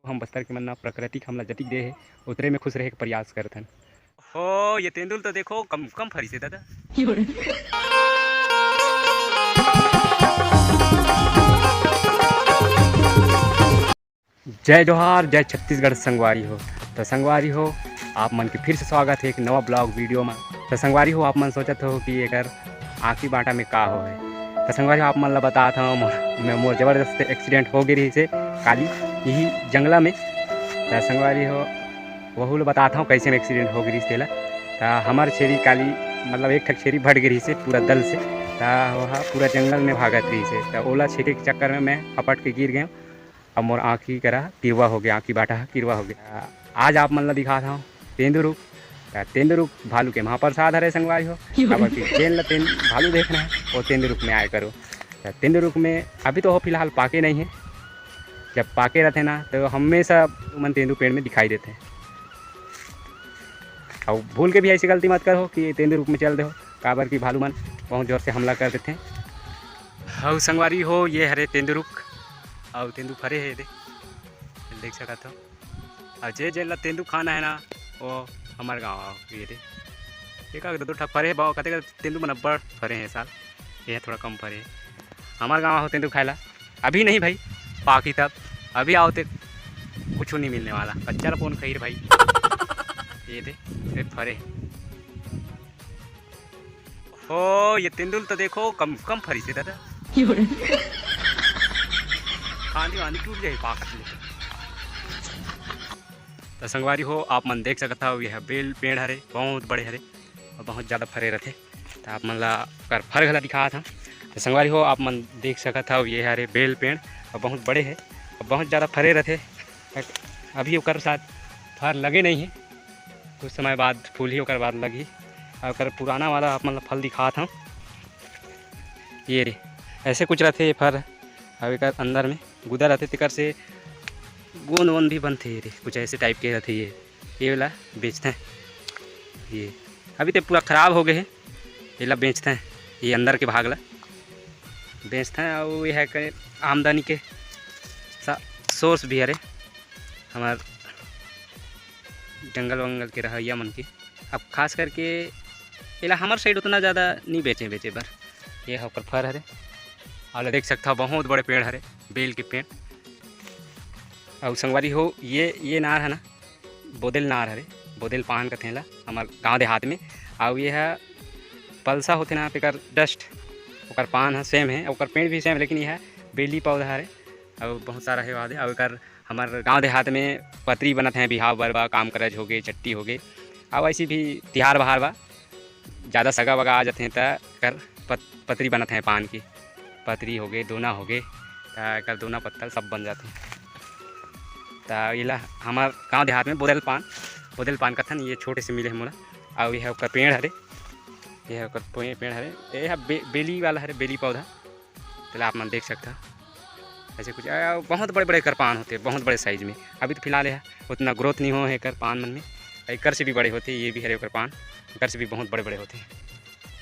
हम बस्तर के मन्ना प्रकृति हमला जतिक दे है उतरे में खुश रहे के प्रयास करथन। हो ये तेंदुल तो देखो कम कम फरी से दादा। जय जोहार जय छत्तीसगढ़ संगवारी हो। तो संगवारी हो आप मन के फिर से स्वागत है एक नवा ब्लॉग वीडियो में। तो संगवारी हो आप मन सोचत हो कि एकर आखी बाटा में का हो है। तो संगवारी हो आप मन ला बतात हूँ मोर जबरदस्त एक्सीडेंट हो गई से काली यही जंगला में। तो संगवारी हो वहू ला बताता हूँ कैसे में एक्सीडेंट हो गई तेला। तो हमार छेरी काली मतलब एक ठक छेरी भट गई से पूरा दल से। तो वह पूरा जंगल में भागत रही से। तो ओला छेके के चक्कर में मैं हपट के गिर गया। अब मोर आँखी करा किरवा हो गया, आँखी बाटा किरवा हो गया। आज आप मन ला दिखा था तेंदुरुक। तेंदुरुक भालू के महाप्रसाद हरे संगवारी हो। अब तेन ला भालू देखना है और तेंदुरुक में आए करो। तेंदुरुक में अभी तो हो फिलहाल पाके नहीं है, जब पाके रहते ना तो हमेशा मन तेंदु पेड़ में दिखाई देते हैं। और भूल के भी ऐसी गलती मत करो कि तेंदुरुक में चल दे हो, काबर की भालू मन बहुत जोर से हमला कर देते हैं। हाँ संगवारी हो ये हरे तेंदुरुक और तेंदु फरे है देख सकता हो। और जे जे ला तेंदु खाना है ना वो हमारे गाँव आओ ये एक दो ठक फरे बाओ कहते तेंदु मन बड़ फरे हैं साल, ये थोड़ा कम फरे है। हमारे गाँव आओ तेंदु खाएला अभी नहीं भाई, पाकी तब अभी आओ तो कुछ नहीं मिलने वाला, कच्चा कौन खीर भाई। ये दे फरे हो ये तेंदुल तो देखो कम कम फरी से दादा। खानी वानी टूट जाए पाकत में। तो संगवारी हो आप मन देख सकता हो यह बेल पेड़ हरे बहुत बड़े हरे और बहुत ज़्यादा फरे रहते। तो आप मन ला कर फर गला दिखाया था। तो संगवारी हो आप मन देख सकता हो ये हरे बेल पेड़ और बहुत बड़े है और बहुत ज़्यादा फरे रहते। अभी ओकर साथ फर लगे नहीं है, कुछ समय बाद फूल ही ओकर बाद लगी। और पुराना वाला आप मतलब फल दिखा था ये रे ऐसे कुछ रहते ये फर। और एक अंदर में गुदा रहते तिकर से गोंद वोंद भी बनते रे कुछ ऐसे टाइप के रहते। ये वाला बेचते हैं, ये अभी तो पूरा ख़राब हो गए हैं, ये ला बेचते हैं, ये अंदर के भाग ला बेचते हैं। और यह है आमदनी के सोर्स भी है हमार जंगल वंगल के रहैया मन की। अब खास करके ये हमारे साइड उतना ज़्यादा नहीं बेचे पर ये होकर फर हरे। और देख सकता हो बहुत बड़े पेड़ हरे बेल के पेड़। और संगवारी हो ये नार है ना बोदेल नार हरे, बोदेल पान का थेला हमारे गाँव देहात में। और ये है पलसा होते ना पे कर डस्ट ओकर पान है सेम है, ओकर पेड़ भी सेम है, लेकिन यह है बेली पौधा हरे और बहुत सारा है वादे। और हमारे गांव देहात में पतरी बनत हैं, बिहाव बरबा काम करज हो गए चट्टी हो गए। और ऐसी भी तिहार बहार बा ज़्यादा सगा वगा आ जाते हैं तो कर पतरी बनत हैं, पान की पतरी हो गए दोना हो गए कर दोना पत्तल सब बन जाते हैं। तो ये ला हमारे गाँव देहात में बोदेल पान कथन ये छोटे से मिले हैं मोला। और यह ओकर पेड़ हरे, यह ओकर पेड़ हरे, यह बेली वाला हरे बेली पौधा। तो आप मन देख सकता ऐसे कुछ बहुत बड़े बड़े कर पान होते हैं, बहुत बड़े साइज में। अभी तो फिलहाल है उतना ग्रोथ नहीं हो है कर पान मन में, एकर से भी बड़े होते हैं। ये भी हरे कर पान एकर से भी बहुत बड़े बड़े होते हैं।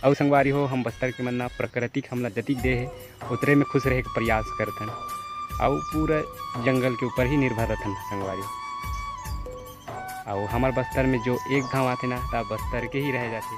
और संगवारी हो हम बस्तर के मन्ना प्रकृति हमला जतिक दे है उतरे में खुश रहे के प्रयास करथन। और पूरा जंगल के ऊपर ही निर्भर रहथन संगवारी। और हमारे बस्तर में जो एक गाँव आते ना तब बस्तर के ही रह जाते।